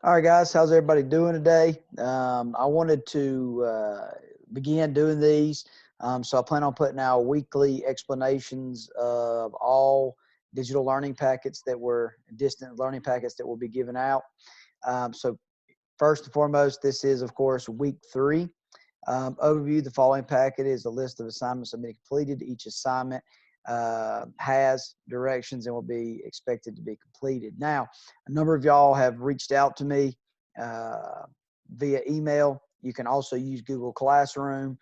All right, guys, how's everybody doing today? I wanted to begin doing these. So I plan on putting out weekly explanations of all digital learning packets that were distant learning packets that will be given out. So first and foremost, this is, of course, week 3. Overview, the following packet is a list of assignments that have been completed. Each assignment has directions and will be expected to be completed. Now, a number of y'all have reached out to me via email. You can also use Google Classroom.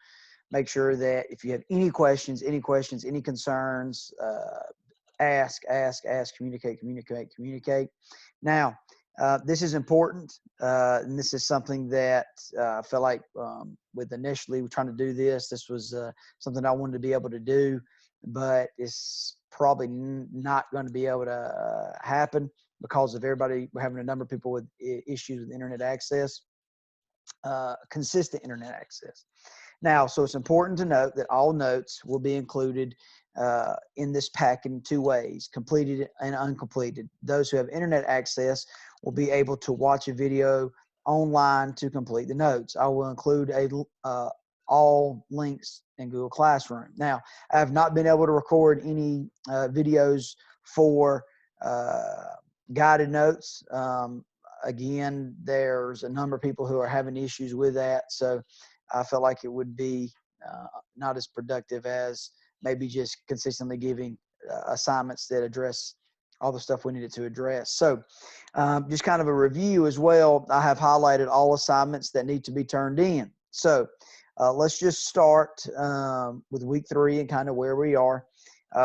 Make sure that if you have any questions, any concerns, ask, communicate. Now, this is important, and this is something that I felt like with initially trying to do this, this was something I wanted to be able to do, but it's probably not going to be able to happen because of everybody. We're having a number of people with issues with internet access, consistent internet access. Now, so it's important to note that all notes will be included in this pack in 2 ways, completed and uncompleted. Those who have internet access will be able to watch a video online to complete the notes. I will include all links in Google Classroom. Now, I have not been able to record any videos for guided notes. Again, there's a number of people who are having issues with that, so I felt like it would be not as productive as maybe just consistently giving assignments that address all the stuff we needed to address. So just kind of a review as well, I have highlighted all assignments that need to be turned in. So let's just start with week 3 and kind of where we are.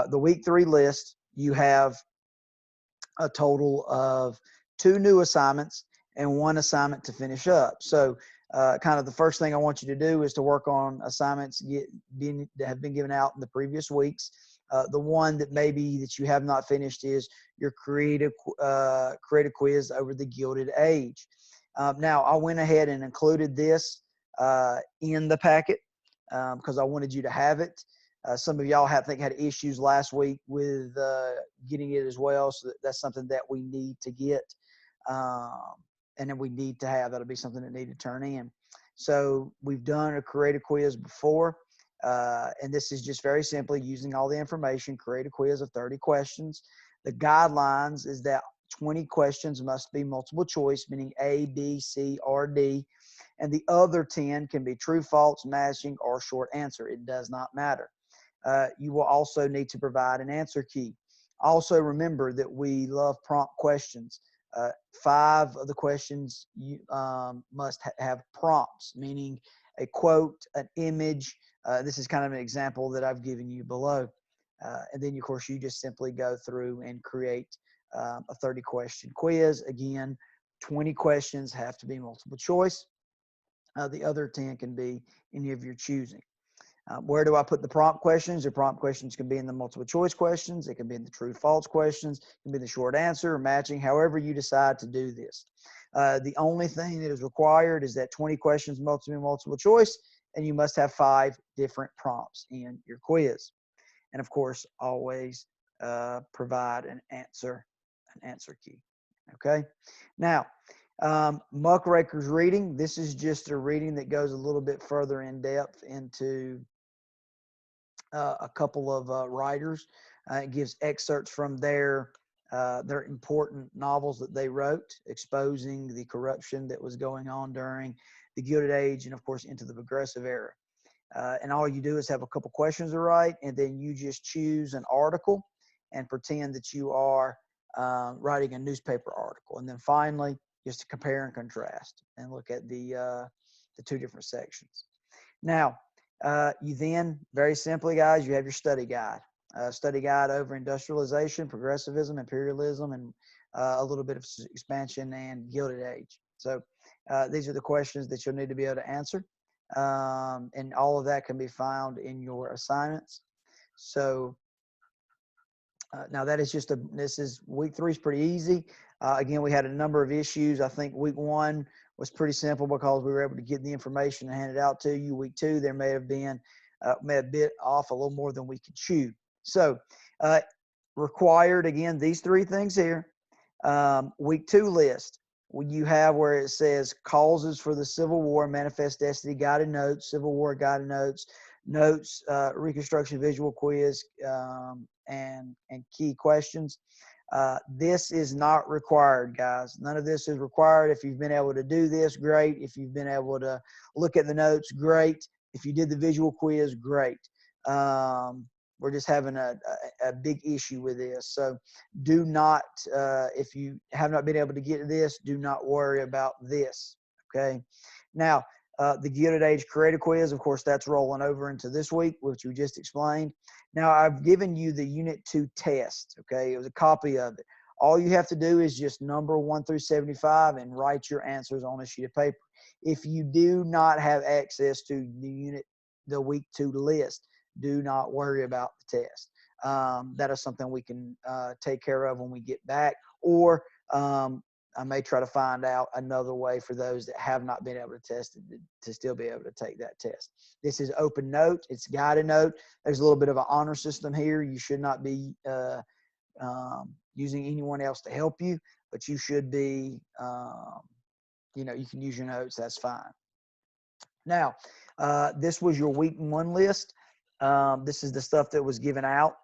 The week 3 list, you have a total of 2 new assignments and 1 assignment to finish up. So kind of the first thing I want you to do is to work on assignments that have been given out in the previous weeks. The one that maybe that you have not finished is your creative quiz over the Gilded Age. Now, I went ahead and included this in the packet because I wanted you to have it. Some of y'all had issues last week with getting it as well, so that's something that we need to get, and then we need to have. That'll be something that need to turn in. So we've done a creative quiz before, and this is just very simply using all the information, create a quiz of 30 questions. The guidelines is that 20 questions must be multiple choice, meaning A, B, C, or D, and the other 10 can be true, false, matching, or short answer. It does not matter. You will also need to provide an answer key. Also remember that we love prompt questions. 5 of the questions you must have prompts, meaning a quote, an image. This is kind of an example that I've given you below. And then, of course, you just simply go through and create a 30-question quiz. Again, 20 questions have to be multiple choice. The other 10 can be any of your choosing. Where do I put the prompt questions? The prompt questions can be in the multiple choice questions. It can be in the true false questions. It can be the short answer or matching, however you decide to do this. The only thing that is required is that 20 questions multiple choice, and you must have 5 different prompts in your quiz. And of course, always provide an answer key. Okay. Now, Muckraker's reading. This is just a reading that goes a little bit further in depth into a couple of writers. It gives excerpts from their important novels that they wrote, exposing the corruption that was going on during the Gilded Age and, of course, into the Progressive Era. And all you do is have a couple questions to write, and then you just choose an article and pretend that you are writing a newspaper article. And then finally, just to compare and contrast and look at the 2 different sections. Now, you then, very simply, guys, you have your study guide. Study guide over industrialization, progressivism, imperialism, and a little bit of expansion and Gilded Age. So these are the questions that you'll need to be able to answer. And all of that can be found in your assignments. So now that is just this is week 3 is pretty easy. Again, we had a number of issues. I think week 1 was pretty simple because we were able to get the information and hand it out to you. Week 2, there may have been bit off a little more than we could chew. So required, again, these 3 things here. Week 2 list. you have where it says causes for the Civil War, Manifest Destiny guided notes, Civil War guided notes, Reconstruction visual quiz, and key questions. This is not required, guys. None of this is required. If you've been able to do this, great. If you've been able to look at the notes, great. If you did the visual quiz, great. We're just having a big issue with this. So do not, if you have not been able to get to this, do not worry about this, okay? Now, the Gilded Age Creative Quiz, of course, that's rolling over into this week, which we just explained. Now, I've given you the Unit 2 test, okay? It was a copy of it. All you have to do is just number 1 through 75 and write your answers on a sheet of paper. If you do not have access to the week 2 list, do not worry about the test. That is something we can take care of when we get back, or I may try to find out another way for those that have not been able to test it to still be able to take that test. This is open note. It's guided note. There's a little bit of an honor system here. You should not be using anyone else to help you, but you should be, you can use your notes. That's fine. Now, this was your week 1 list. This is the stuff that was given out.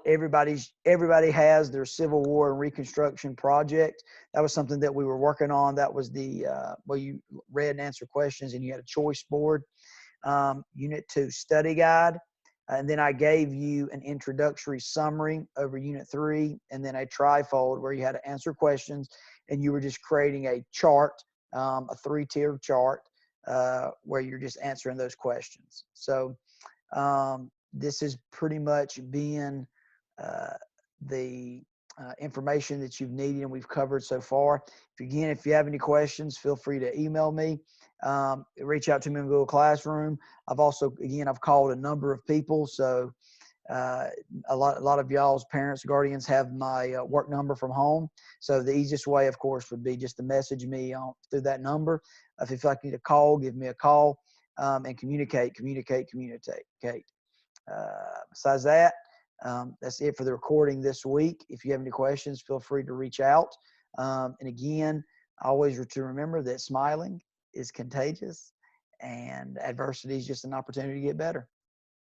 Everybody has their Civil War and Reconstruction project. That was something that we were working on. That was the where you read and answer questions, and you had a choice board. Unit 2 study guide, and then I gave you an introductory summary over Unit 3, and then a trifold where you had to answer questions, and you were just creating a chart, a 3-tier chart where you're just answering those questions. So this is pretty much being the information that you've needed and we've covered so far. If you have any questions, feel free to email me. Reach out to me in Google Classroom. I've called a number of people. So a lot of y'all's parents, guardians have my work number from home. So the easiest way, of course, would be just to message me through that number. If you feel like you need a call, give me a call. And communicate. Besides that, that's it for the recording this week. If you have any questions, feel free to reach out. And again, always to remember that smiling is contagious and adversity is just an opportunity to get better.